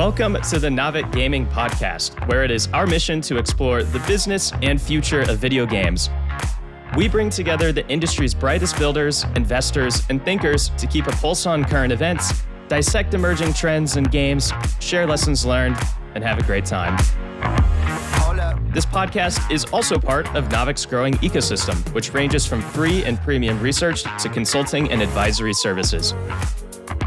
Welcome to the Navik Gaming Podcast, where it is our mission to explore the business and future of video games. We bring together the industry's brightest builders, investors, and thinkers to keep a pulse on current events, dissect emerging trends in games, share lessons learned, and have a great time. This podcast is also part of Navik's growing ecosystem, which ranges from free and premium research to consulting and advisory services.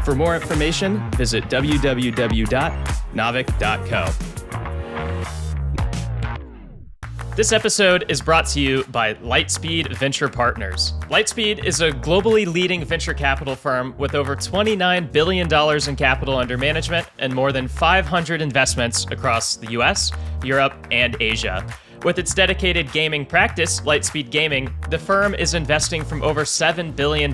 For more information, visit www.navik.co. This episode is brought to you by Lightspeed Venture Partners. Lightspeed is a globally leading venture capital firm with over $29 billion in capital under management and more than 500 investments across the US, Europe, and Asia. With its dedicated gaming practice, Lightspeed Gaming, the firm is investing from over $7 billion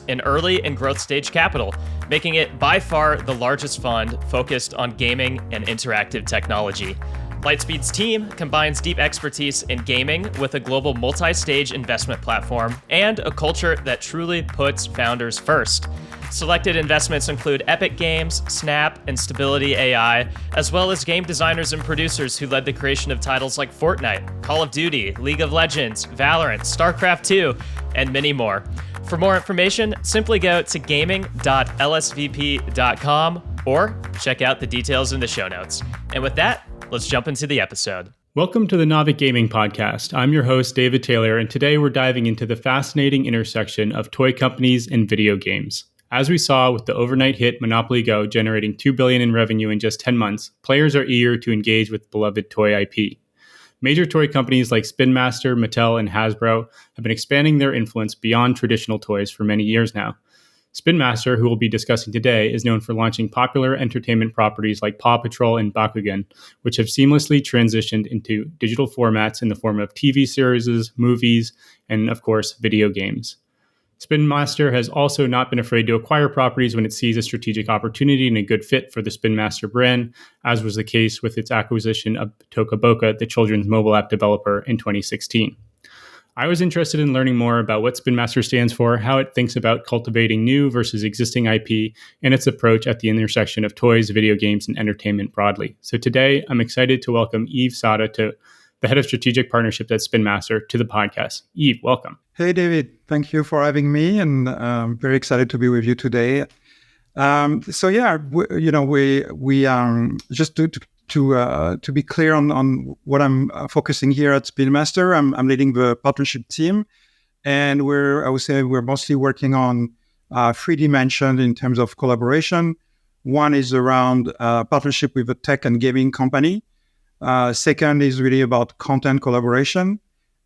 in early and growth stage capital, making it by far the largest fund focused on gaming and interactive technology. Lightspeed's team combines deep expertise in gaming with a global multi-stage investment platform and a culture that truly puts founders first. Selected investments include Epic Games, Snap, and Stability AI, as well as game designers and producers who led the creation of titles like Fortnite, Call of Duty, League of Legends, Valorant, StarCraft 2, and many more. For more information, simply go to gaming.lsvp.com or check out the details in the show notes. And with that, let's jump into the episode. Welcome to the Navik Gaming Podcast. I'm your host, David Taylor, and today we're diving into the fascinating intersection of toy companies and video games. As we saw with the overnight hit Monopoly Go generating $2 billion in revenue in just 10 months, players are eager to engage with beloved toy IP. Major toy companies like Spin Master, Mattel, and Hasbro have been expanding their influence beyond traditional toys for many years now. Spin Master, who we'll be discussing today, is known for launching popular entertainment properties like PAW Patrol and Bakugan, which have seamlessly transitioned into digital formats in the form of TV series, movies, and, of course, video games. Spin Master has also not been afraid to acquire properties when it sees a strategic opportunity and a good fit for the Spin Master brand, as was the case with its acquisition of Toca Boca, the children's mobile app developer, in 2016. I was interested in learning more about what Spin Master stands for, how it thinks about cultivating new versus existing IP, and its approach at the intersection of toys, video games, and entertainment broadly. So today, I'm excited to welcome Yves Saada, the head of strategic partnerships at Spin Master, to the podcast. Yves, welcome. Hey, David. Thank you for having me, and I'm very excited to be with you today. Just to be clear on what I'm focusing here at Spin Master, I'm leading the partnership team, and we're mostly working on 3 dimensions in terms of collaboration. One is around partnership with a tech and gaming company. Second is really about content collaboration.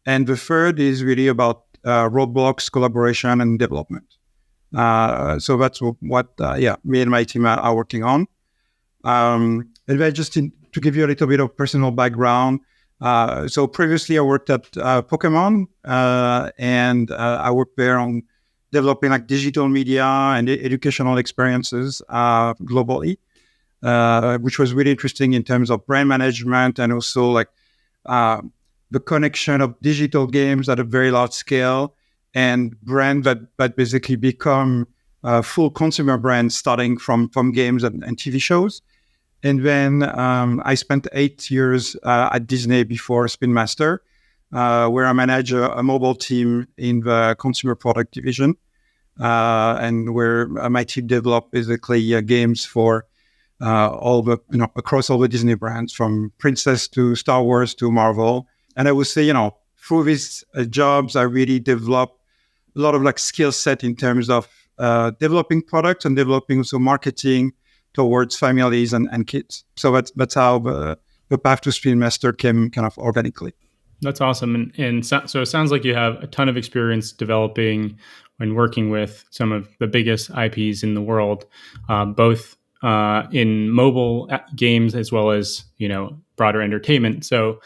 And the third is really about Roblox collaboration and development. So that's what me and my team are working on. And then just to give you a little bit of personal background. So previously I worked at Pokemon, and I worked there on developing like digital media and educational experiences globally. Which was really interesting in terms of brand management and also like the connection of digital games at a very large scale and brand that basically become full consumer brands starting from games and TV shows. And then I spent 8 years at Disney before Spin Master, where I manage a mobile team in the consumer product division, and where my team developed basically games for across all the Disney brands, from Princess to Star Wars to Marvel. And I would say, through these jobs, I really developed a lot of like skill set in terms of developing products and developing also marketing towards families and kids. So that's how the path to Spin Master came kind of organically. That's awesome. And so it sounds like you have a ton of experience developing and working with some of the biggest IPs in the world, both in mobile games as well as, broader entertainment. So,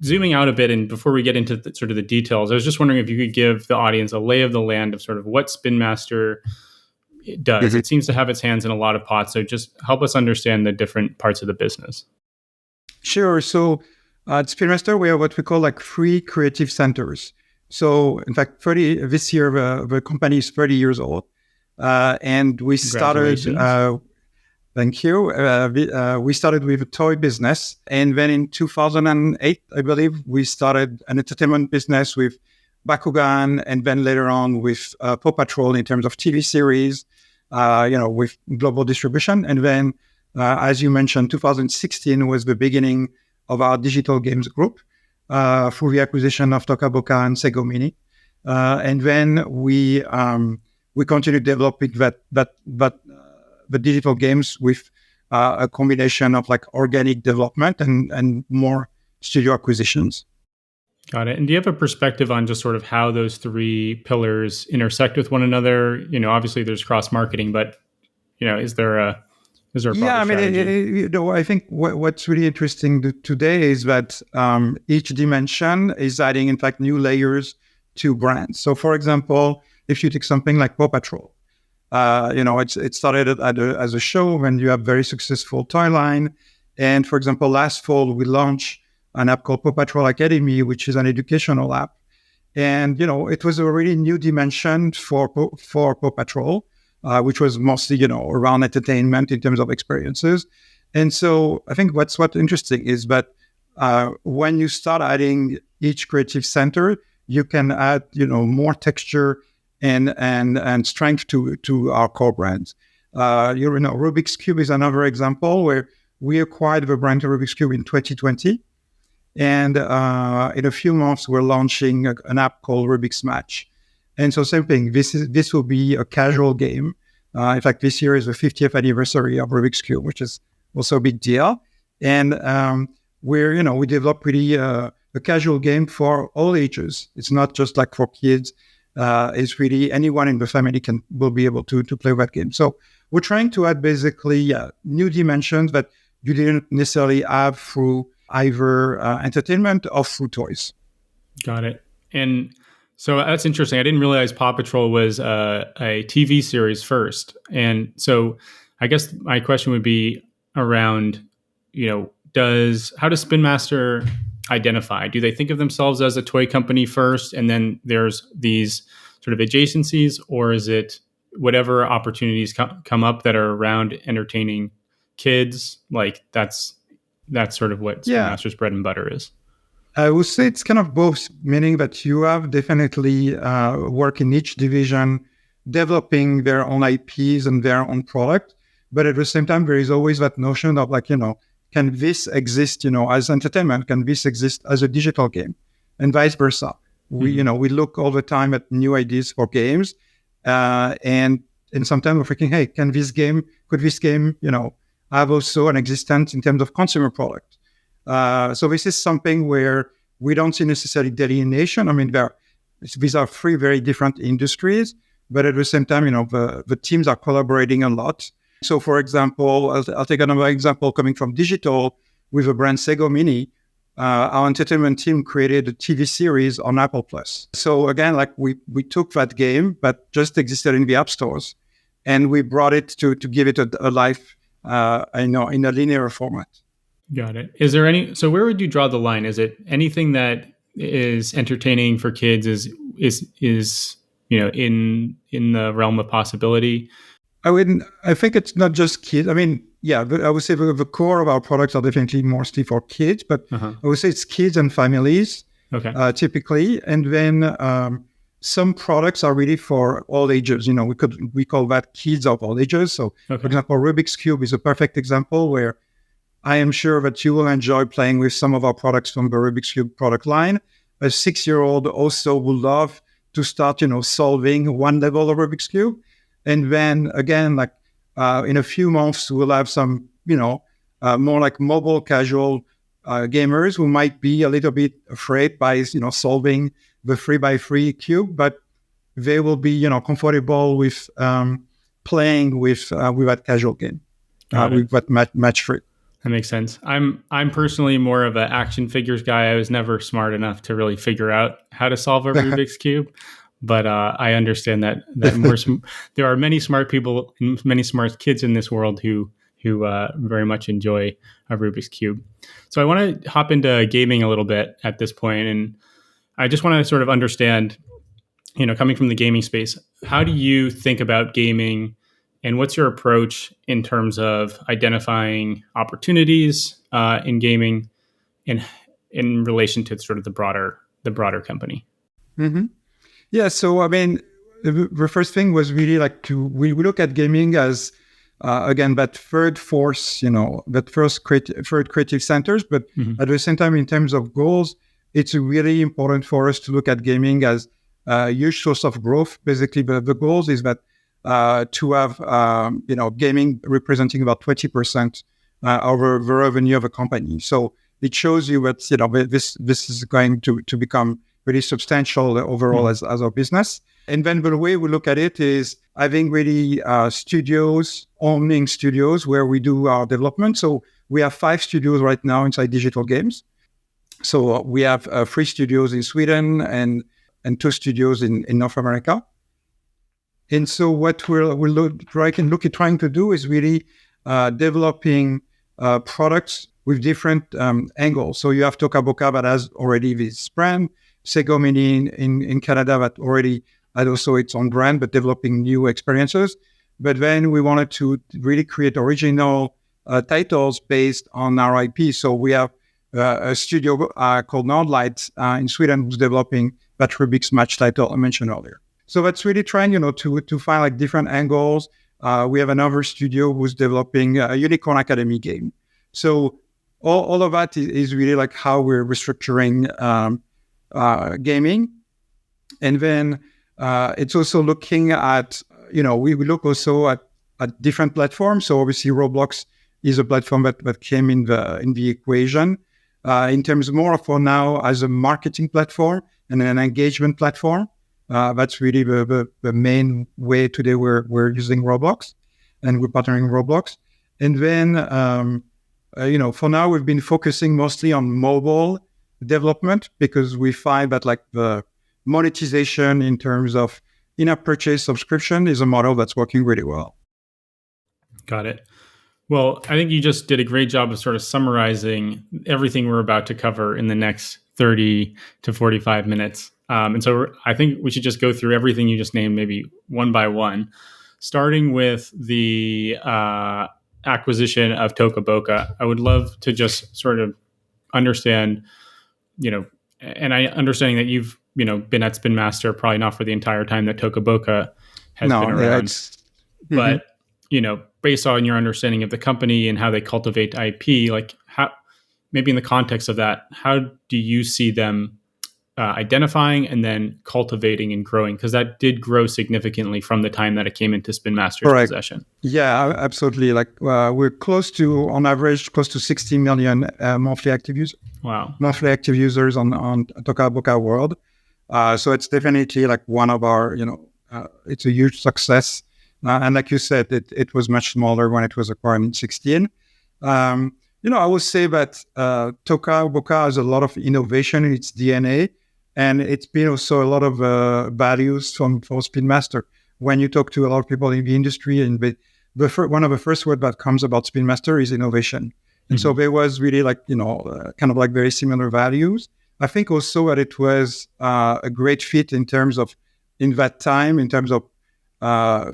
zooming out a bit, and before we get into sort of the details, I was just wondering if you could give the audience a lay of the land of sort of what Spin Master does. Mm-hmm. It seems to have its hands in a lot of pots. So just help us understand the different parts of the business. Sure. So at Spin Master, we have what we call like 3 creative centers. So in fact, this year, the company is 30 years old. And we started, Thank you. We started with a toy business. And then in 2008, I believe, we started an entertainment business with Bakugan, and then later on with PAW Patrol in terms of TV series, with global distribution. And then, as you mentioned, 2016 was the beginning of our digital games group through the acquisition of Toca Boca and Sego Mini. And then we continued developing the digital games with a combination of like organic development and more studio acquisitions. Got it. And do you have a perspective on just sort of how those three pillars intersect with one another? Obviously there's cross marketing, but is there a strategy? I think what's really interesting today is that each dimension is adding, in fact, new layers to brands. So, for example, if you take something like PAW Patrol, it started as a show when you have very successful toy line. And for example, last fall, we launched an app called PAW Patrol Academy, which is an educational app. And, it was a really new dimension for PAW Patrol, which was mostly, around entertainment in terms of experiences. And so I think what's interesting is that when you start adding each creative center, you can add, more texture and strength to our core brands. Rubik's Cube is another example where we acquired the brand Rubik's Cube in 2020. And in a few months, we're launching an app called Rubik's Match. And so same thing, this will be a casual game. In fact, this year is the 50th anniversary of Rubik's Cube, which is also a big deal. And we develop really a casual game for all ages. It's not just like for kids. It's really anyone in the family will be able to play that game. So we're trying to add basically new dimensions that you didn't necessarily have through either entertainment or through toys. Got it. And so that's interesting. I didn't realize PAW Patrol was a TV series first. And so I guess my question would be around, how does Spin Master identify? Do they think of themselves as a toy company first, and then there's these sort of adjacencies, or is it whatever opportunities come up that are around entertaining kids? Like that's sort of what Spin Master's bread and butter is. I would say it's kind of both, meaning that you have definitely work in each division, developing their own IPs and their own product. But at the same time, there is always that notion of like, can this exist, as entertainment? Can this exist as a digital game? And vice versa. We look all the time at new ideas for games. And sometimes we're thinking, hey, could this game, have also an existence in terms of consumer product? So this is something where we don't see necessarily delineation. I mean, these are three very different industries, but at the same time, the teams are collaborating a lot. So, for example, I'll take another example coming from digital with the brand Sego Mini. Our entertainment team created a TV series on Apple Plus. So again, like we took that game, but just existed in the app stores, and we brought it to give it a life, in a linear format. Got it. So where would you draw the line? Is it anything that is entertaining for kids is in the realm of possibility? I think it's not just kids. I mean, I would say the core of our products are definitely mostly for kids, but I would say it's kids and families, typically. And then some products are really for all ages. We call that kids of all ages. So, for example, Rubik's Cube is a perfect example where I am sure that you will enjoy playing with some of our products from the Rubik's Cube product line. A 6-year-old also would love to start, solving one level of Rubik's Cube. And then again, like in a few months, we'll have some, more like mobile casual gamers who might be a little bit afraid by, solving the 3x3 cube, but they will be, comfortable with playing with that casual game, with that match 3. That makes sense. I'm personally more of an action figures guy. I was never smart enough to really figure out how to solve a Rubik's Cube. But I understand that there are many smart people and many smart kids in this world who very much enjoy a Rubik's Cube. So I want to hop into gaming a little bit at this point, and I just want to sort of understand, coming from the gaming space, how do you think about gaming And what's your approach in terms of identifying opportunities in gaming in relation to sort of the broader company? Mm-hmm. Yeah. So, I mean, the first thing was really like we look at gaming as, again, that third force, that third creative centers. But at the same time, in terms of goals, it's really important for us to look at gaming as a huge source of growth. Basically, the goals is that to have, gaming representing about 20% of the revenue of a company. So it shows you that, this is going to become really substantial overall as our business. And then the way we look at it is having really owning studios where we do our development. So we have 5 studios right now inside digital games. So we have 3 studios in Sweden and 2 studios in North America. And so what we're trying to do is really developing products with different angles. So you have Toca Boca that has already this brand, Sego Mini in Canada that already had also its own brand, but developing new experiences. But then we wanted to really create original titles based on our IP. So we have a studio called Nordlight in Sweden who's developing that Rubik's Match title I mentioned earlier. So that's really trying, to find like different angles. We have another studio who's developing a Unicorn Academy game. So all of that is really like how we're restructuring gaming. And then it's also looking at, we look also at different platforms. So obviously Roblox is a platform that came in the equation in terms more for now as a marketing platform and an engagement platform. That's really the main way today we're using Roblox and we're partnering Roblox. And then, for now we've been focusing mostly on mobile development because we find that like the monetization in terms of in-app purchase subscription is a model that's working really well. Got it. Well, I think you just did a great job of sort of summarizing everything we're about to cover in the next 30 to 45 minutes. And so I think we should just go through everything you just named, maybe one by one, starting with the acquisition of Toca Boca. I would love to just sort of understand, and I understanding that you've, been at Spin Master, probably not for the entire time that Toca Boca has been around, but, based on your understanding of the company and how they cultivate IP, like how, maybe in the context of that, how do you see them identifying and then cultivating and growing? Because that did grow significantly from the time that it came into Spin Master's possession. Yeah, absolutely. Like we're on average, close to 60 million monthly active users. Wow. Monthly active users on Toca Boca world. So it's definitely like one of our, it's a huge success. And like you said, it was much smaller when it was acquired in 2016. I would say that Toca Boca has a lot of innovation in its DNA. And it's been also a lot of values for Spin Master. When you talk to a lot of people in the industry, and one of the first words that comes about Spin Master is innovation. And so there was really like, kind of like very similar values. I think also that it was a great fit in terms of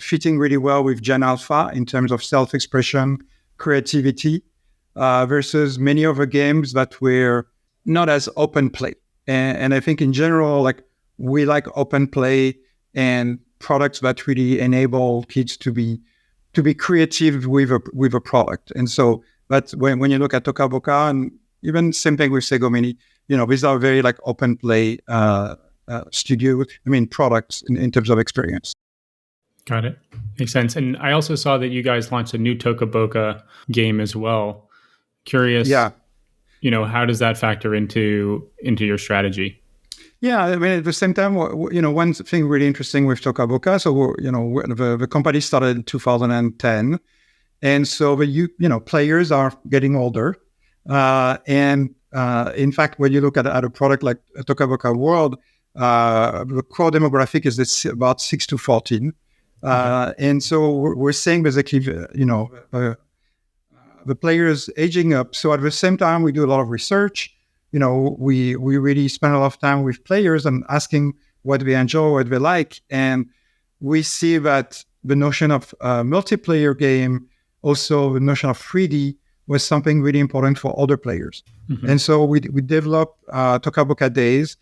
fitting really well with Gen Alpha in terms of self-expression, creativity, versus many other games that were not as open play. And I think in general, like we like open play and products that really enable kids to be creative with a product. And so that's when you look at Toca Boca and even same thing with Sego Mini, these are very like open play products in terms of experience. Got it. Makes sense. And I also saw that you guys launched a new Toca Boca game as well. Curious. Yeah. How does that factor into your strategy? Yeah, at the same time, one thing really interesting with Toca Boca. So, the company started in 2010, and so players are getting older, and in fact, when you look at a product like Toca Boca World, the core demographic is about 6 to 14, and so we're saying basically, the players aging up. So at the same time, we do a lot of research. We really spend a lot of time with players and asking what they enjoy, what they like. And we see that the notion of multiplayer game, also the notion of 3D was something really important for other players. Mm-hmm. And so we developed Toca Boca Days,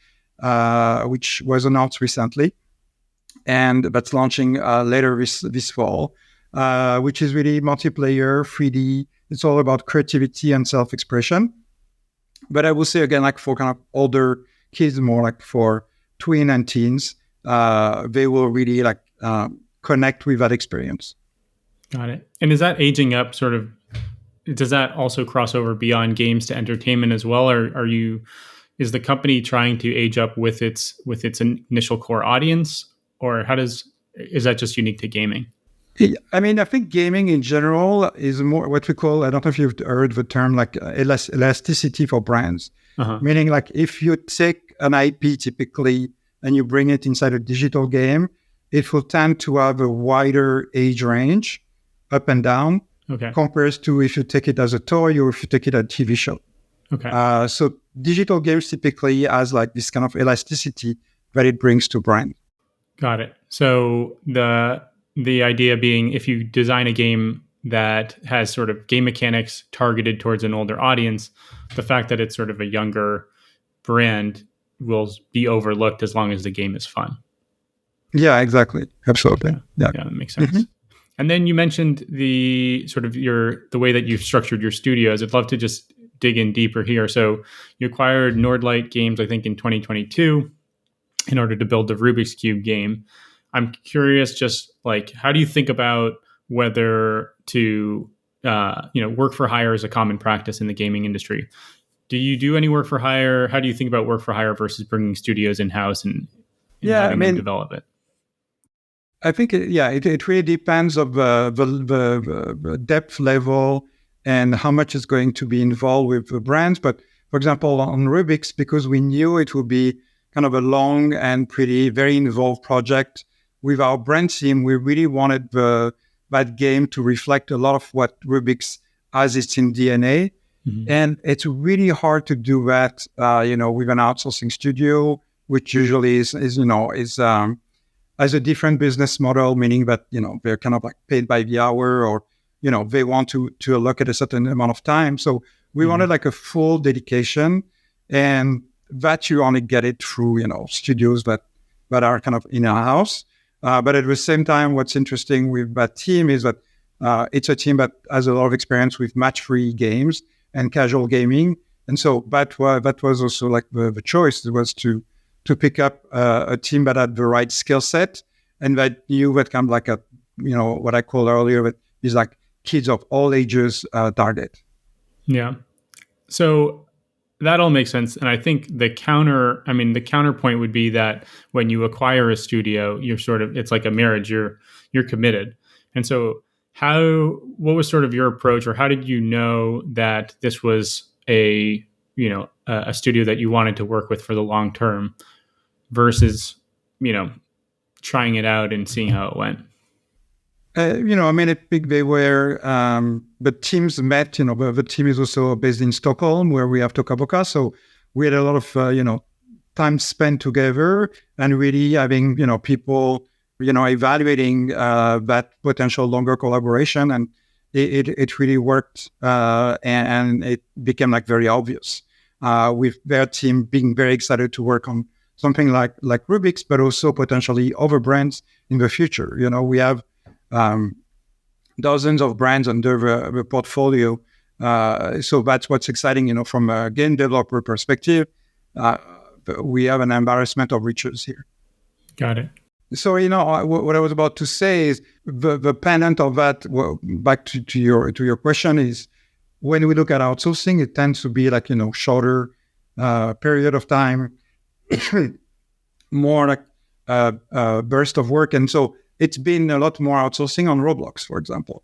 which was announced recently, and that's launching later this fall, which is really multiplayer, 3D. It's all about creativity and self-expression. But I will say again, like for kind of older kids, more like for tween and teens, they will really like connect with that experience. Got it. And is that aging up sort of, does that also cross over beyond games to entertainment as well? Or is the company trying to age up with its initial core audience? Or is that just unique to gaming? I mean, I think gaming in general is more what we call, I don't know if you've heard the term like elasticity for brands. Uh-huh. Meaning like if you take an IP typically and you bring it inside a digital game, it will tend to have a wider age range up and down compared to if you take it as a toy or if you take it as a TV show. Okay. So digital games typically has like this kind of elasticity that it brings to brand. Got it. So the idea being if you design a game that has sort of game mechanics targeted towards an older audience, the fact that it's sort of a younger brand will be overlooked as long as the game is fun. Yeah, exactly. Absolutely. Yeah, that makes sense. Mm-hmm. And then you mentioned the sort of the way that you've structured your studios. I'd love to just dig in deeper here. So you acquired Nordlight Games, I think, in 2022 in order to build the Rubik's Cube game. I'm curious, just like, how do you think about whether to, work for hire is a common practice in the gaming industry? Do you do any work for hire? How do you think about work for hire versus bringing studios in-house and having them develop it? I think, it really depends of the depth level and how much is going to be involved with the brands. But for example, on Rubik's, because we knew it would be kind of a long and very involved project with our brand team, we really wanted that game to reflect a lot of what Rubik's has its in DNA. Mm-hmm. And it's really hard to do that, with an outsourcing studio, which usually is has a different business model, meaning that, they're kind of like paid by the hour or, they want to allocate a certain amount of time. So we wanted like a full dedication, and that you only get it through, studios that are kind of in our house. But at the same time, what's interesting with that team is that it's a team that has a lot of experience with match-free games and casual gaming. And so that was also like the choice. It was to pick up a team that had the right skill set and that knew that kind of like what I called earlier, that is like kids of all ages target. Yeah. So that all makes sense. And I think the counterpoint would be that when you acquire a studio, it's like a marriage, you're committed. And so what was sort of your approach, or how did you know that this was a studio that you wanted to work with for the long term versus, trying it out and seeing how it went? They were, the teams met, the team is also based in Stockholm where we have Toca Boca. So we had a lot of, time spent together and really having, people, evaluating that potential longer collaboration. And it really worked and it became like very obvious with their team being very excited to work on something like Rubik's, but also potentially other brands in the future. We have dozens of brands under the portfolio. So that's what's exciting, from a game developer perspective. We have an embarrassment of riches here. Got it. So, what I was about to say is the pendant of that, back to your question, is when we look at outsourcing, it tends to be like, shorter period of time, more like burst of work. And so it's been a lot more outsourcing on Roblox, for example,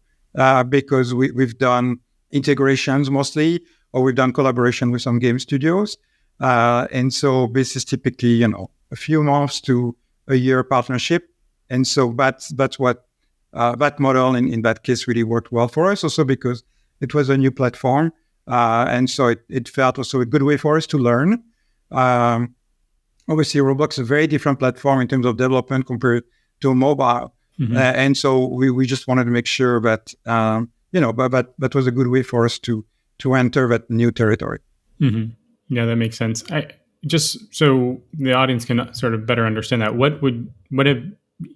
because we've done integrations mostly, or we've done collaboration with some game studios. And so this is typically, a few months to a year partnership. And so that's what that model in that case really worked well for us, also because it was a new platform. And so it felt also a good way for us to learn. Obviously, Roblox is a very different platform in terms of development compared to mobile. And so we just wanted to make sure that, but that was a good way for us to enter that new territory. Yeah, that makes sense. Just so the audience can sort of better understand that, what have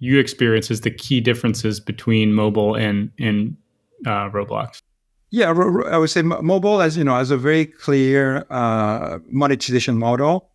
you experienced as the key differences between mobile and Roblox? Yeah, I would say mobile has a very clear monetization model.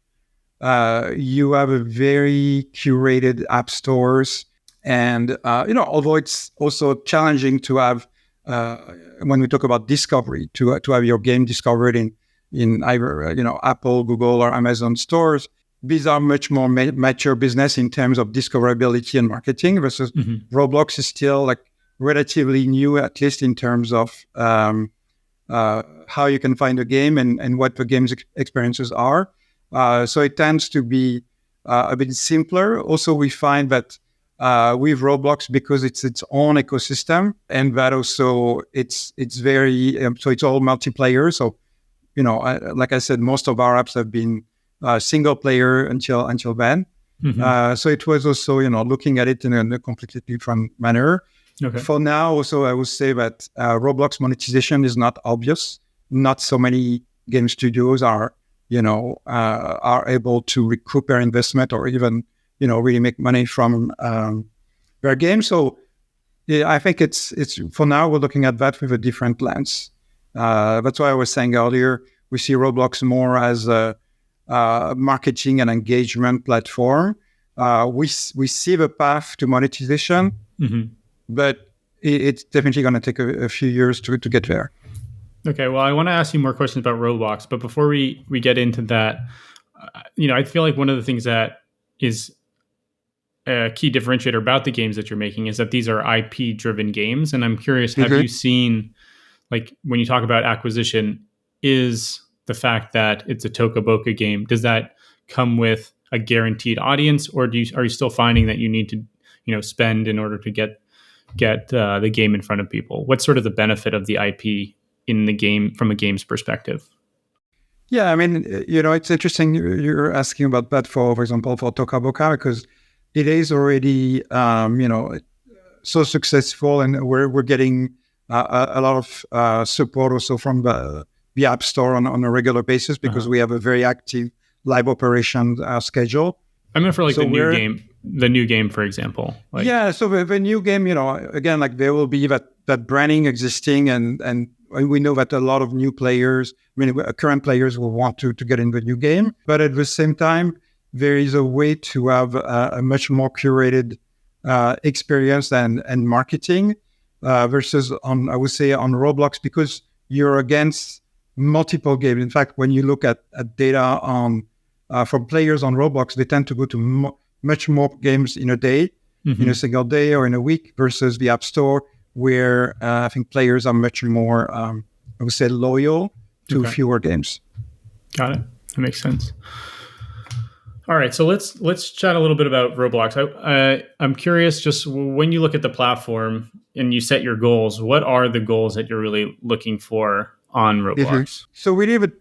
You have a very curated app stores, and although it's also challenging to have when we talk about discovery, to have your game discovered in either Apple, Google, or Amazon stores. These are much more mature business in terms of discoverability and marketing versus Roblox is still like relatively new, at least in terms of how you can find a game and what the game's experiences are. So it tends to be a bit simpler. Also, we find that with Roblox, because it's its own ecosystem, and that also it's very so it's all multiplayer. So like I said, most of our apps have been single player until then. So it was also looking at it in a completely different manner. Okay. For now, also I would say that Roblox monetization is not obvious. Not so many game studios are able to recoup their investment or even really make money from their game. So yeah, I think it's for now we're looking at that with a different lens. That's why I was saying earlier, we see Roblox more as a marketing and engagement platform. We see the path to monetization, but it's definitely going to take a few years to get there. Okay, well, I want to ask you more questions about Roblox, but before we get into that, I feel like one of the things that is a key differentiator about the games that you're making is that these are IP-driven games, and I'm curious, have you seen, like, when you talk about acquisition, is the fact that it's a Toca Boca game, does that come with a guaranteed audience, or are you still finding that you need to, spend in order to get the game in front of people? What's sort of the benefit of the IP in the game from a game's perspective? Yeah, I mean, it's interesting you're asking about that for example, for Toca Boca, because it is already, so successful, and we're getting a lot of support also from the App Store on a regular basis, because we have a very active live operation schedule. I mean, for like the new game, for example. So the new game, again, like there will be that branding existing, and we know that a lot of new players, current players will want to get in the new game. But at the same time, there is a way to have a much more curated experience and marketing versus I would say on Roblox, because you're against multiple games. In fact, when you look at data from players on Roblox, they tend to go to much more games in a day, in a single day or in a week, versus the App Store, where I think players are much more, I would say, loyal to fewer games. Got it. That makes sense. All right, so let's chat a little bit about Roblox. I'm curious, just when you look at the platform and you set your goals, what are the goals that you're really looking for on Roblox? So we leave it,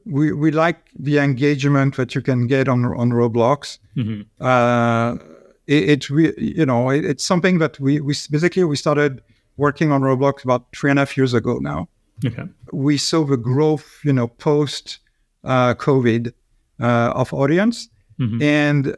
we like the engagement that you can get on Roblox. It's something that we basically started working on Roblox about 3.5 years ago now. Okay. We saw the growth, post COVID of audience, and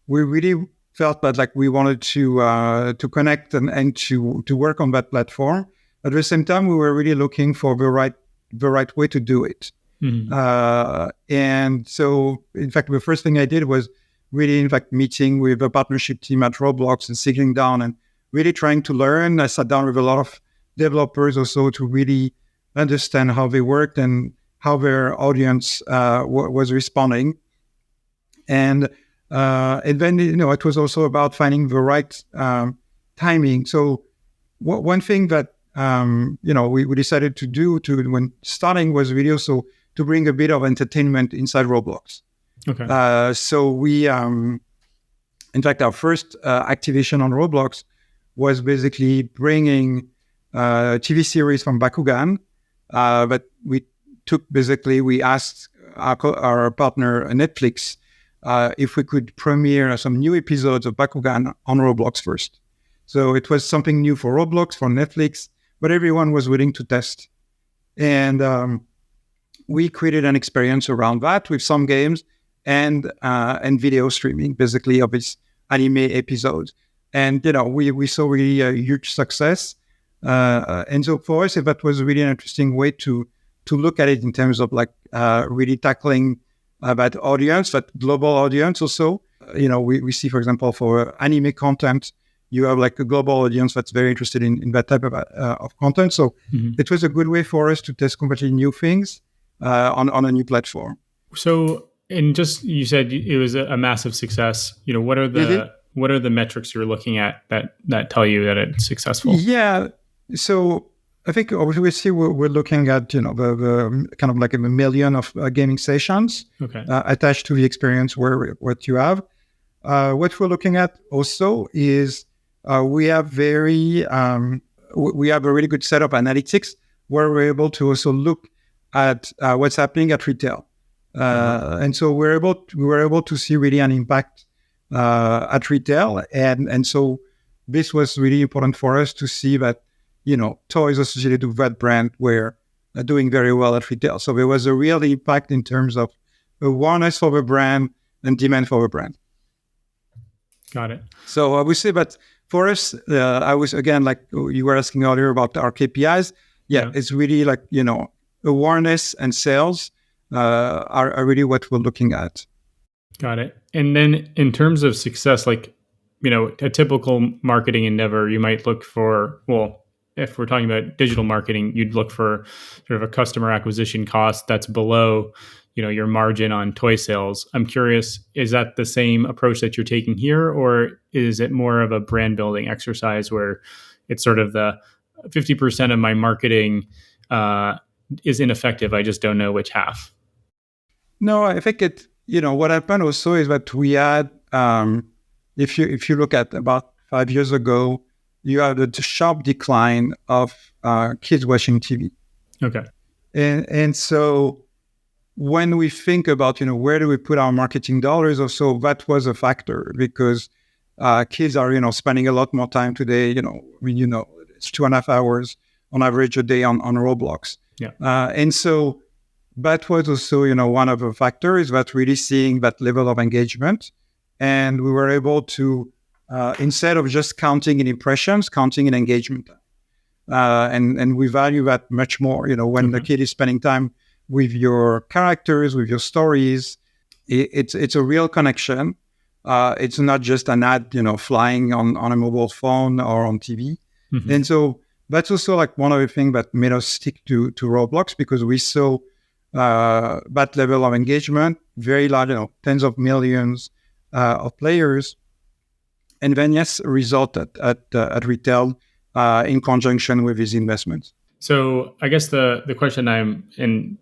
we really felt that like we wanted to connect and to work on that platform. At the same time, we were really looking for the right way to do it. And so, in fact, the first thing I did was really, meeting with a partnership team at Roblox and sitting down and really trying to learn. I sat down with a lot of developers also to really understand how they worked and how their audience was responding. And then, it was also about finding the right timing. So one thing that we decided to do when starting was really also to bring a bit of entertainment inside Roblox. Okay. So we, in fact, our first activation on Roblox was basically bringing a TV series from Bakugan, but we asked our partner Netflix if we could premiere some new episodes of Bakugan on Roblox first. So it was something new for Roblox, for Netflix, but everyone was willing to test. And we created an experience around that with some games and video streaming, basically, of its anime episodes. And, we saw really a huge success. And so for us, that was really an interesting way to look at it in terms of really tackling that audience, that global audience also. We see, for example, for anime content, you have like a global audience that's very interested in that type of content. So it was a good way for us to test completely new things on a new platform. So, and just, you said it was a massive success. What are the metrics you're looking at that tell you that it's successful? Yeah. So I think obviously we're looking at, the kind of like a million of gaming sessions attached to the experience what you have. What we're looking at also is we have a really good set of analytics where we're able to also look at what's happening at retail. And so we were able to see really an impact at retail. And so this was really important for us to see that, toys associated with that brand were doing very well at retail. So there was a real impact in terms of awareness for the brand and demand for the brand. Got it. So I would say that for us, I was, again, like you were asking earlier about our KPIs. Yeah. It's really like, awareness and sales are really what we're looking at. Got it. And then in terms of success, a typical marketing endeavor, you might look for, if we're talking about digital marketing, you'd look for sort of a customer acquisition cost that's below, your margin on toy sales. I'm curious, is that the same approach that you're taking here, or is it more of a brand building exercise where it's sort of the 50% of my marketing is ineffective, I just don't know which half? No, I think what happened also is that we had, if you look at about 5 years ago, you had a sharp decline of kids watching TV. Okay. And so when we think about, where do we put our marketing dollars or so, that was a factor because kids are, spending a lot more time today. It's 2.5 hours on average a day on Roblox. Yeah. And so that was also, one of the factors that really seeing that level of engagement. And we were able to, instead of just counting in impressions, counting in engagement. And we value that much more, when the kid is spending time with your characters, with your stories, it's a real connection. It's not just an ad, flying on a mobile phone or on TV. Mm-hmm. And so that's also like one of the things that made us stick to Roblox, because we saw that level of engagement, very large, tens of millions of players. And then, yes, result at retail in conjunction with these investments. So I guess the question if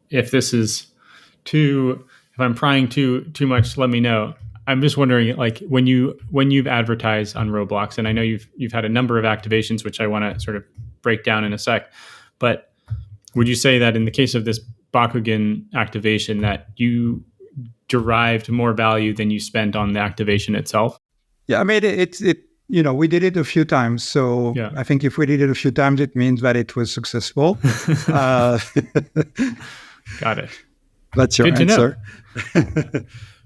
I'm prying too much, let me know. I'm just wondering, like when you've advertised on Roblox, and I know you've had a number of activations, which I want to sort of break down in a sec, but would you say that in the case of this Bakugan activation that you derived more value than you spent on the activation itself? Yeah, I mean, we did it a few times. So yeah. I think if we did it a few times, it means that it was successful. Got it. That's your answer.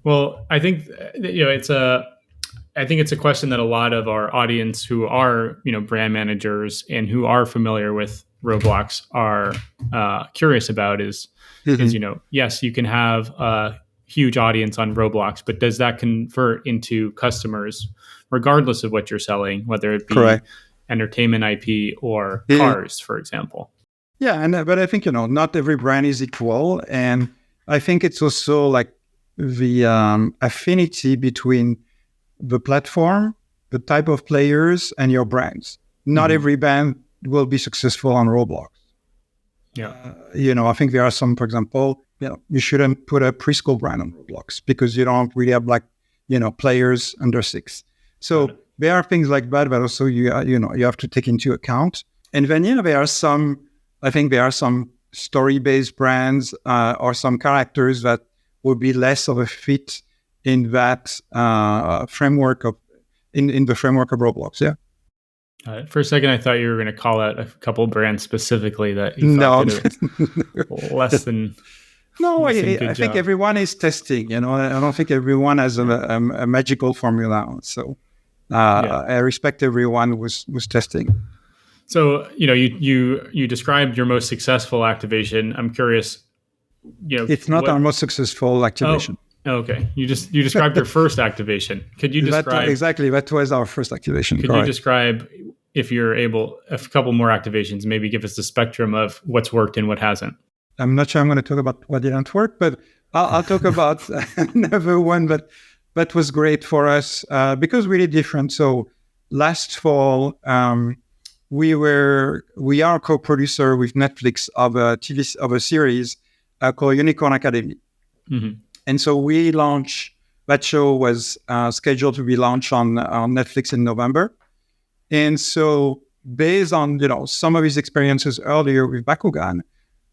Well, I think it's a question that a lot of our audience who are brand managers and who are familiar with Roblox are curious about is yes, you can have a huge audience on Roblox, but does that convert into customers regardless of what you're selling, whether it be Correct. Entertainment IP or cars, for example? Yeah, but I think not every brand is equal, and I think it's also like the affinity between the platform, the type of players, and your brands. Not every brand will be successful on Roblox. Yeah. I think there are some, for example, you shouldn't put a preschool brand on Roblox because you don't really have players under 6. So there are things like that also you have to take into account. And then there are some story-based brands or some characters that would be less of a fit in that framework in the framework of Roblox. Yeah. For a second, I thought you were going to call out a couple brands specifically that you No, thought did a less than no. good I think job. everyone is testing. I don't think everyone has a magical formula. So I respect everyone who's testing. So you described your most successful activation. I'm curious. It's not our most successful activation. Oh, okay. You described your first activation. Could you describe exactly? That was our first activation. Could correct. you describe, if you're able, a couple more activations? Maybe give us the spectrum of what's worked and what hasn't. I'm not sure I'm going to talk about what didn't work, but I'll talk about another one that was great for us because really different. So last fall, we are co-producer with Netflix of a series called Unicorn Academy. Mm-hmm. And so we launched, that show was scheduled to be launched on Netflix in November. And so based on, some of his experiences earlier with Bakugan,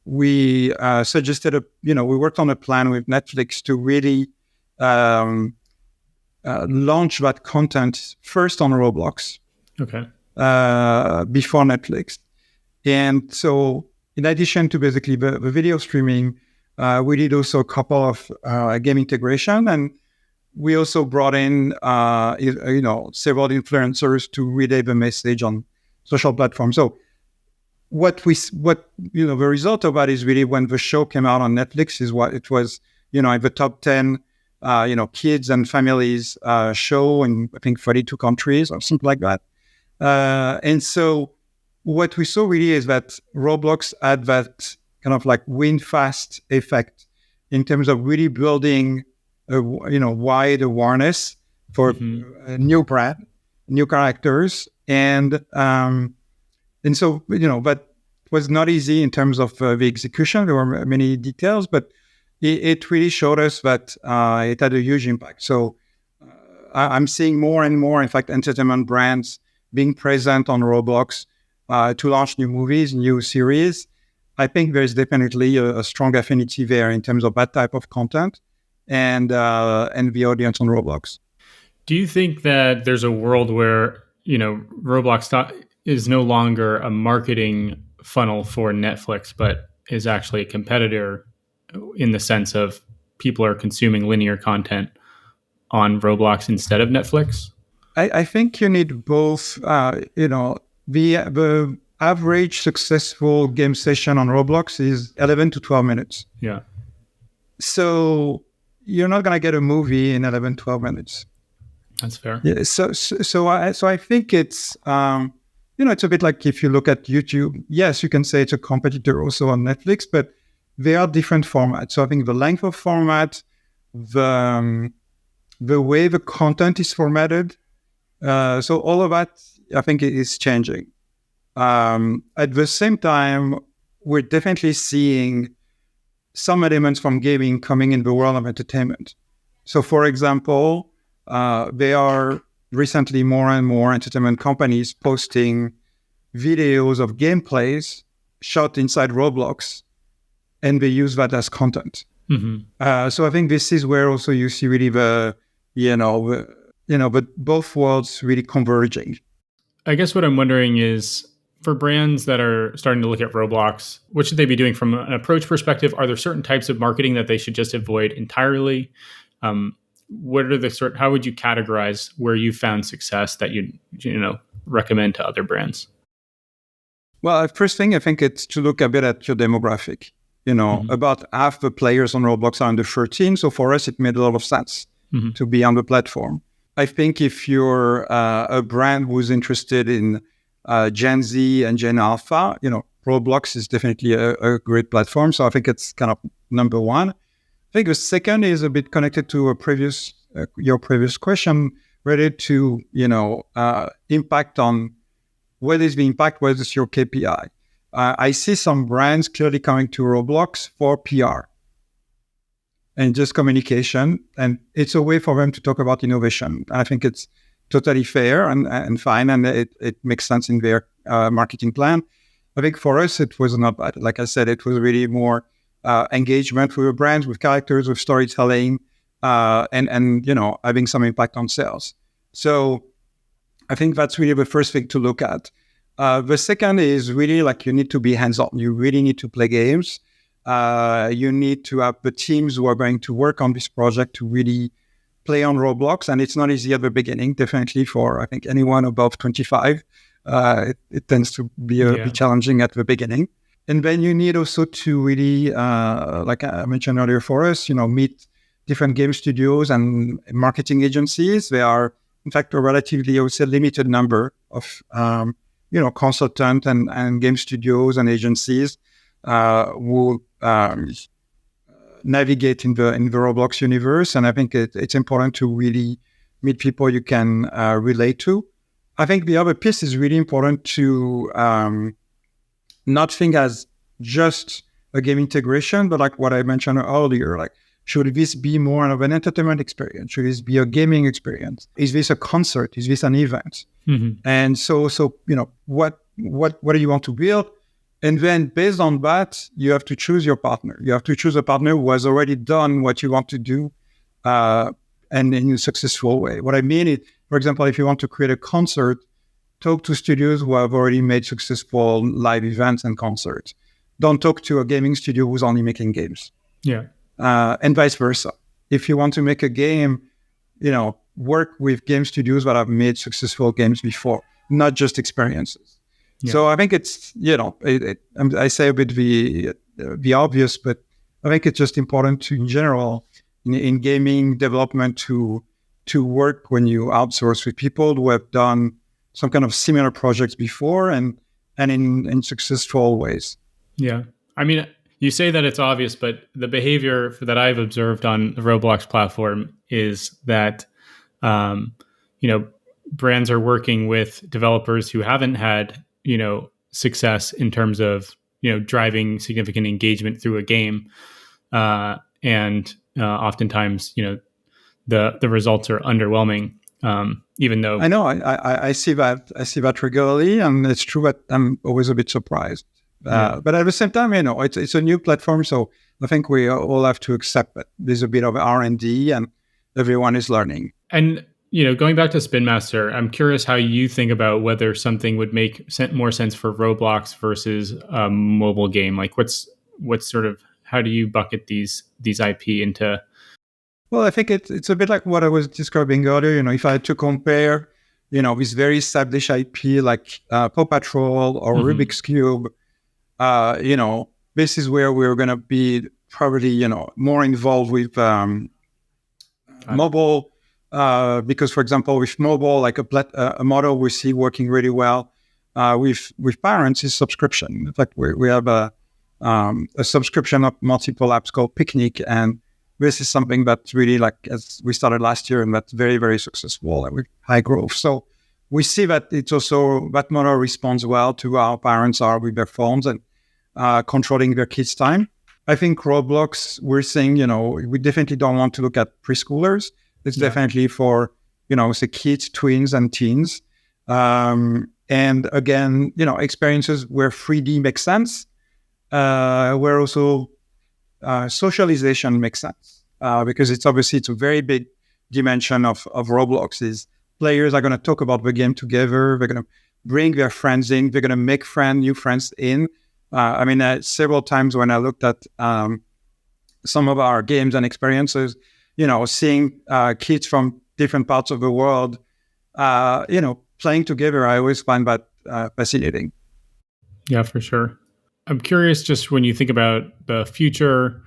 we suggested, we worked on a plan with Netflix to really launch that content first on Roblox. Okay. Before Netflix. And so in addition to basically the video streaming, we did also a couple of game integration, and we also brought in several influencers to relay the message on social platforms. So the result of that is really when the show came out on Netflix is what it was, in the top 10 kids and families show in I think 32 countries or something like that. And so what we saw really is that Roblox had that kind of like win fast effect in terms of really building a wide awareness for a new brand, new characters, and so but was not easy in terms of the execution. There were many details, but it really showed us that it had a huge impact. So I'm seeing more and more, in fact, entertainment brands being present on Roblox to launch new movies, new series. I think there's definitely a strong affinity there in terms of that type of content and the audience on Roblox. Do you think that there's a world where, Roblox is no longer a marketing funnel for Netflix, but is actually a competitor in the sense of people are consuming linear content on Roblox instead of Netflix? I think you need both. The average successful game session on Roblox is 11 to 12 minutes. Yeah. So you're not going to get a movie in 11, 12 minutes. That's fair. Yeah. So I think it's, it's a bit like if you look at YouTube, yes, you can say it's a competitor also on Netflix, but they are different formats. So I think the length of format, the way the content is formatted, so all of that, I think, is changing. At the same time, we're definitely seeing some elements from gaming coming in the world of entertainment. So, for example, there are recently more and more entertainment companies posting videos of gameplays shot inside Roblox, and they use that as content. Mm-hmm. So I think this is where also you see really but both worlds really converging. I guess what I'm wondering is, for brands that are starting to look at Roblox, what should they be doing from an approach perspective? Are there certain types of marketing that they should just avoid entirely? What are how would you categorize where you found success that you recommend to other brands? Well, first thing, I think it's to look a bit at your demographic. About half the players on Roblox are under 13. So for us, it made a lot of sense to be on the platform. I think if you're a brand who's interested in Gen Z and Gen Alpha, Roblox is definitely a great platform. So I think it's kind of number one. I think the second is a bit connected to your previous question, related to impact on what is the impact, what is your KPI. I see some brands clearly coming to Roblox for PR and just communication, and it's a way for them to talk about innovation. I think it's totally fair and fine, and it makes sense in their marketing plan. I think for us, it was not bad. Like I said, it was really more engagement with the brands, with characters, with storytelling, and having some impact on sales. So I think that's really the first thing to look at. The second is really like you need to be hands-on. You really need to play games. You need to have the teams who are going to work on this project to really play on Roblox. And it's not easy at the beginning, definitely for, I think, anyone above 25. It tends to be challenging at the beginning. And then you need also to really, like I mentioned earlier for us, meet different game studios and marketing agencies. They are, in fact, a relatively, I would say, limited number of, consultant and game studios and agencies who navigate in the Roblox universe. And I think it's important to really meet people you can relate to. I think the other piece is really important to not think as just a game integration, but like what I mentioned earlier, like, should this be more of an entertainment experience? Should this be a gaming experience? Is this a concert? Is this an event? Mm-hmm. And so what do you want to build? And then based on that, you have to choose your partner. You have to choose a partner who has already done what you want to do and in a successful way. What I mean is, for example, if you want to create a concert, talk to studios who have already made successful live events and concerts. Don't talk to a gaming studio who's only making games. Yeah. And vice versa. If you want to make a game, work with game studios that have made successful games before, not just experiences. Yeah. So I think it's, I say a bit the obvious, but I think it's just important to, in general, in gaming development, to work when you outsource with people who have done some kind of similar projects before and in successful ways. Yeah. I mean, you say that it's obvious, but the behavior that I've observed on the Roblox platform is that, brands are working with developers who haven't had, success in terms of, driving significant engagement through a game. And oftentimes, the results are underwhelming. Even though I know I see that regularly, and it's true that I'm always a bit surprised. But at the same time, it's a new platform, so I think we all have to accept that there's a bit of R&D and everyone is learning. And going back to Spin Master, I'm curious how you think about whether something would make more sense for Roblox versus a mobile game. Like, what's sort of, how do you bucket these IP into? Well, I think it's a bit like what I was describing earlier. If I had to compare, this very established IP like PAW Patrol or Rubik's Cube, this is where we're going to be probably, more involved with mobile, because, for example, with mobile, like a model we see working really well with parents is subscription. In fact, we have a subscription of multiple apps called Picnic, and this is something that's really, like, as we started last year, and that's very, very successful and with high growth. So we see that it's also, that model responds well to how parents are with their phones and controlling their kids' time. I think Roblox, we're saying, we definitely don't want to look at preschoolers. It's definitely for, say kids, tweens, and teens. And again, experiences where 3D makes sense, where also socialization makes sense. Because it's a very big dimension of Roblox is players are going to talk about the game together. They're going to bring their friends in. They're going to make new friends in. Several times when I looked at some of our games and experiences, seeing kids from different parts of the world, playing together, I always find that fascinating. Yeah, for sure. I'm curious, just when you think about the future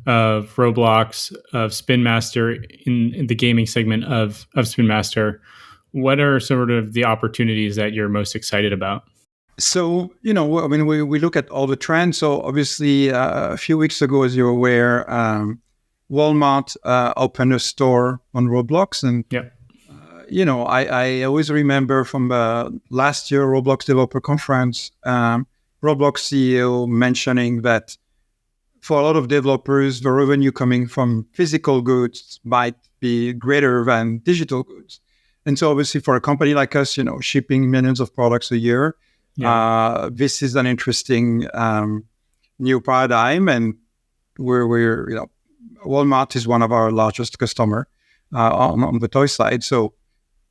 of Roblox, of Spin Master, in the gaming segment of Spin Master, what are sort of the opportunities that you're most excited about? So, we look at all the trends. So obviously, a few weeks ago, as you're aware, Walmart opened a store on Roblox. And, I always remember from last year Roblox Developer Conference, Roblox CEO mentioning that for a lot of developers, the revenue coming from physical goods might be greater than digital goods. And so obviously for a company like us, shipping millions of products a year, this is an interesting new paradigm, and we're Walmart is one of our largest customer on the toy side. So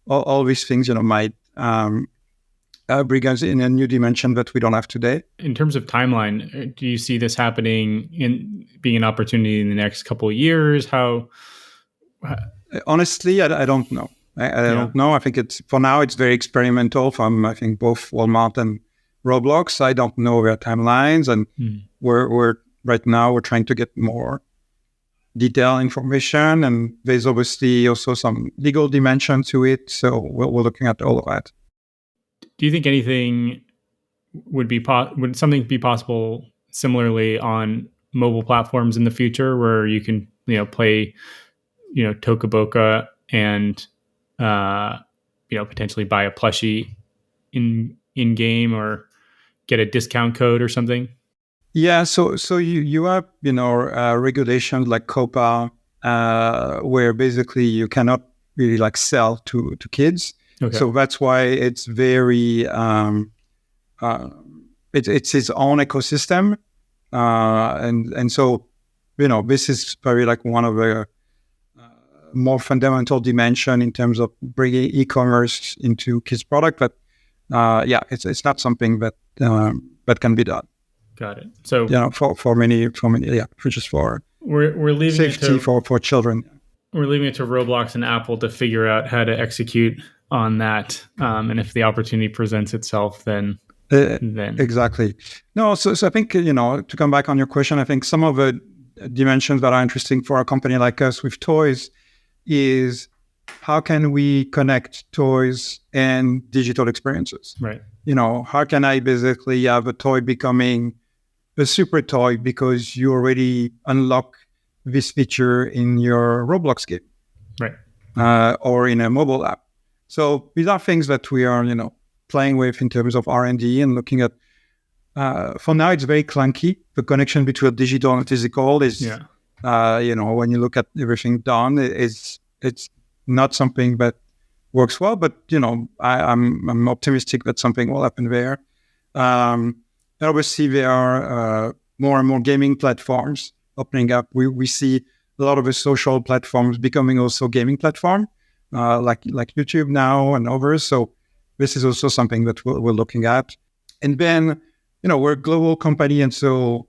all these things might bring us in a new dimension that we don't have today. In terms of timeline, do you see this happening in being an opportunity in the next couple of years? How? Honestly, I don't know. I don't know. I think for now it's very experimental from I think both Walmart and Roblox. I don't know their timelines, and we're right now we're trying to get more detailed information, and there's obviously also some legal dimension to it. So we're looking at all of that. Do you think anything would something be possible similarly on mobile platforms in the future, where you can play Toca Boca and potentially buy a plushie in game or get a discount code or something? Yeah, so you have regulations like COPA where basically you cannot really like sell to kids. Okay. So that's why it's very it's its own ecosystem, and so this is probably like one of the more fundamental dimension in terms of bringing e-commerce into kids' product. But it's not something that can be done. Got it. So for many just for we're leaving safety for children. We're leaving it to Roblox and Apple to figure out how to execute on that, and if the opportunity presents itself, then exactly. No, so I think to come back on your question, I think some of the dimensions that are interesting for a company like us with toys is how can we connect toys and digital experiences? Right. How can I basically have a toy becoming a super toy because you already unlock this feature in your Roblox game, right? Or in a mobile app. So these are things that we are, playing with in terms of R&D and looking at. For now, it's very clunky. The connection between digital and physical is, when you look at everything done, it's not something that works well. But I'm optimistic that something will happen there. Obviously, there are more and more gaming platforms opening up. We see a lot of the social platforms becoming also gaming platform, like YouTube now and others. So this is also something that we're looking at. And then, we're a global company, and so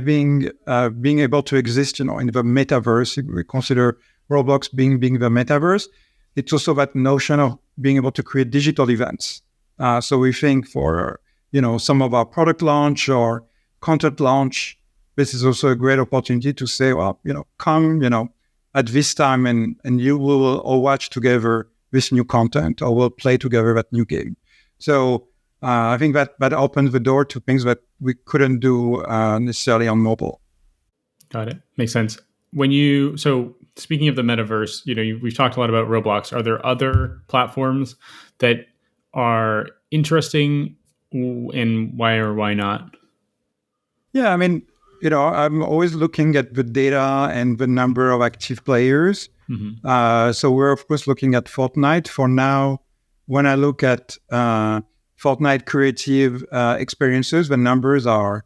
being able to exist, in the metaverse, we consider Roblox being the metaverse. It's also that notion of being able to create digital events. So we think for some of our product launch or content launch, this is also a great opportunity to say, well, come, at this time, and you will all watch together this new content, or we'll play together that new game. So I think that opens the door to things that we couldn't do necessarily on mobile. Got it. Makes sense. So speaking of the metaverse, we've talked a lot about Roblox. Are there other platforms that are interesting, and why or why not? Yeah, I mean, I'm always looking at the data and the number of active players. Mm-hmm. So we're, of course, looking at Fortnite. For now, when I look at Fortnite creative experiences, the numbers are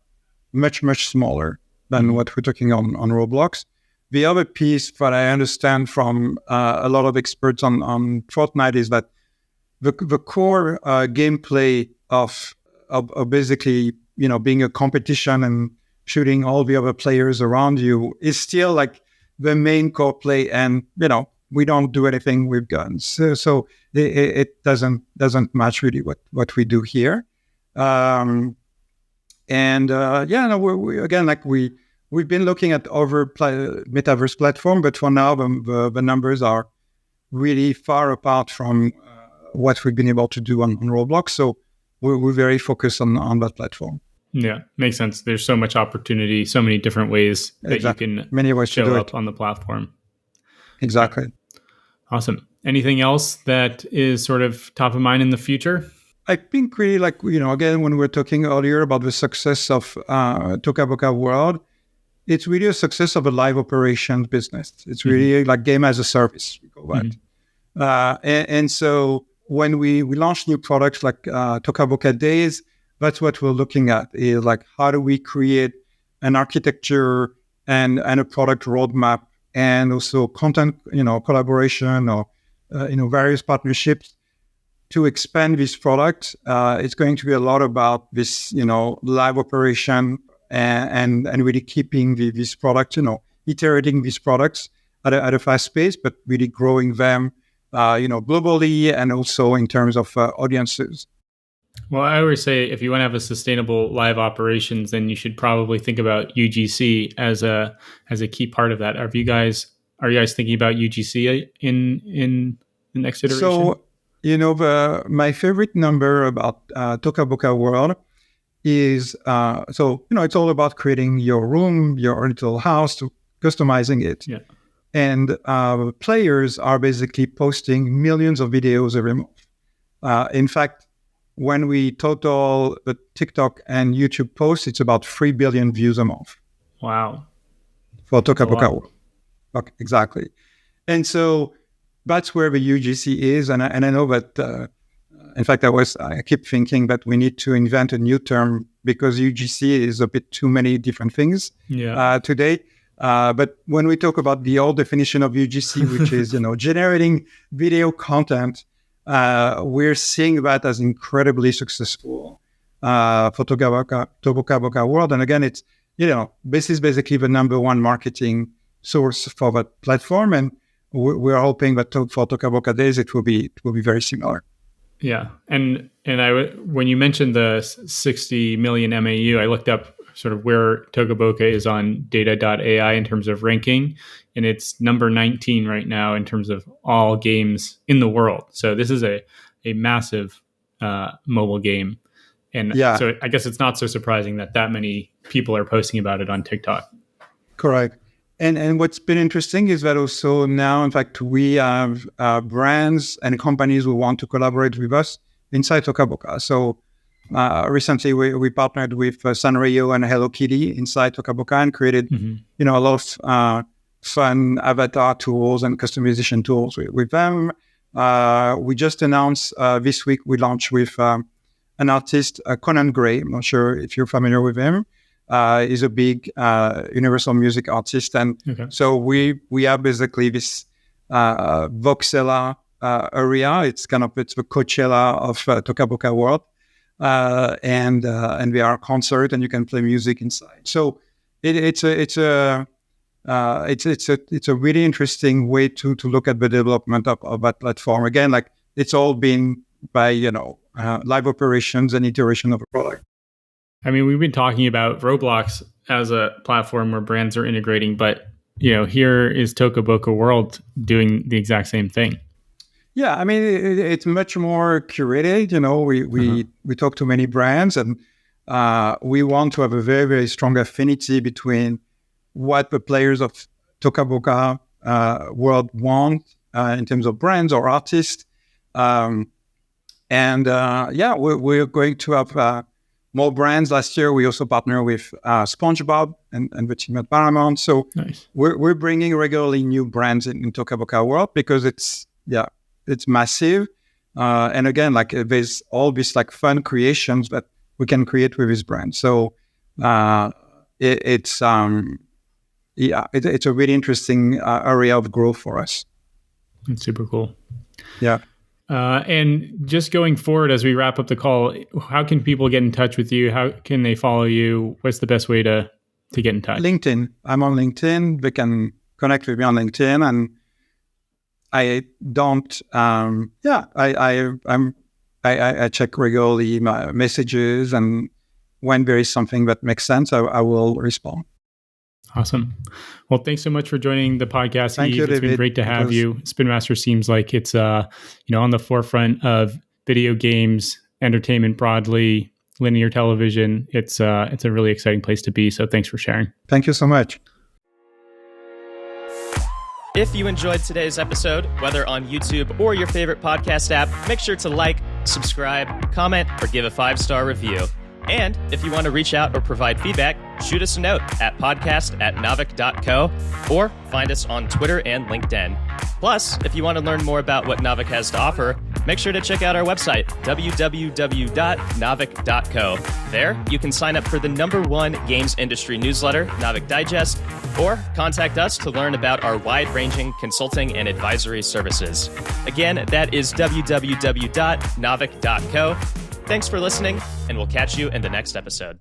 much, much smaller than what we're talking on Roblox. The other piece that I understand from a lot of experts on Fortnite is that the core gameplay of basically, being a competition and shooting all the other players around you is still like the main core play, and we don't do anything with guns, so it doesn't match really what we do here. We've been looking at other metaverse platform, but for now the numbers are really far apart from what we've been able to do on Roblox. So we're very focused on that platform. Yeah, makes sense. There's so much opportunity, so many different ways that you can many ways show to do up on the platform. Exactly. Yeah. Awesome. Anything else that is sort of top of mind in the future? I think really again, when we were talking earlier about the success of Toca Boca World, it's really a success of a live operations business. It's really like game as a service, we call that. Mm-hmm. And so when we launch new products like Toca Boca Days, that's what we're looking at, is like how do we create an architecture and a product roadmap, and also content, collaboration, or various partnerships to expand this product, it's going to be a lot about this, live operation and really keeping this product, iterating these products at a fast pace, but really growing them, globally and also in terms of audiences. Well, I always say if you want to have a sustainable live operations, then you should probably think about UGC as a key part of that. Are you guys thinking about UGC in the next iteration? So, my favorite number about Toca Boca World is it's all about creating your room, your little house, to customizing it. Yeah. And players are basically posting millions of videos every month. In fact, when we total the TikTok and YouTube posts, it's about 3 billion views a month. Wow. For Toca Boca World. Okay, exactly. And so that's where the UGC is. And I know that, in fact, I keep thinking that we need to invent a new term because UGC is a bit too many different things today. But when we talk about the old definition of UGC, which is, generating video content, we're seeing that as incredibly successful for Toca Boca World. And again, it's, this is basically the number one marketing source for that platform. And we're hoping that for Toca Boca Days, it will be very similar. Yeah. And when you mentioned the 60 million MAU, I looked up sort of where Toca Boca is on data.ai in terms of ranking. And it's number 19 right now in terms of all games in the world. So this is a massive mobile game. And so I guess it's not so surprising that many people are posting about it on TikTok. Correct. And what's been interesting is that also now, in fact, we have brands and companies who want to collaborate with us inside Toca Boca. So recently we partnered with Sanrio and Hello Kitty inside Toca Boca and created, a lot of fun avatar tools and customization tools with them. We just announced this week we launched with an artist, Conan Gray. I'm not sure if you're familiar with him. He's a big universal music artist, and so we have basically this Voxella area. It's the Coachella of Toca Boca World, and we are a concert, and you can play music inside. So it's a really interesting way to look at the development of that platform. Again, like it's all been by live operations and iteration of a product. I mean, we've been talking about Roblox as a platform where brands are integrating, but here is Toca Boca World doing the exact same thing. Yeah, I mean, it's much more curated. We talk to many brands, and we want to have a very, very strong affinity between what the players of Toca Boca World want in terms of brands or artists. We're going to have more brands. Last year, we also partnered with SpongeBob and the team at Paramount. So nice. We're bringing regularly new brands in Toca Boca World because it's massive. And again, like there's all these like fun creations that we can create with this brand. So it's a really interesting area of growth for us. That's super cool. Yeah. And just going forward, as we wrap up the call, how can people get in touch with you? How can they follow you? What's the best way to get in touch? LinkedIn. I'm on LinkedIn. They can connect with me on LinkedIn. And I don't, I check regularly my messages, and when there is something that makes sense, I will respond. Awesome. Well, thanks so much for joining the podcast. Thank you, David. It's been great to have you. Spin Master seems like it's on the forefront of video games, entertainment broadly, linear television. It's a really exciting place to be. So thanks for sharing. Thank you so much. If you enjoyed today's episode, whether on YouTube or your favorite podcast app, make sure to like, subscribe, comment, or give a 5-star review. And if you want to reach out or provide feedback, shoot us a note at podcast@naavik.co or find us on Twitter and LinkedIn. Plus, if you want to learn more about what Naavik has to offer, make sure to check out our website, www.navic.co. There, you can sign up for the #1 games industry newsletter, Navic Digest, or contact us to learn about our wide-ranging consulting and advisory services. Again, that is www.navic.co. Thanks for listening, and we'll catch you in the next episode.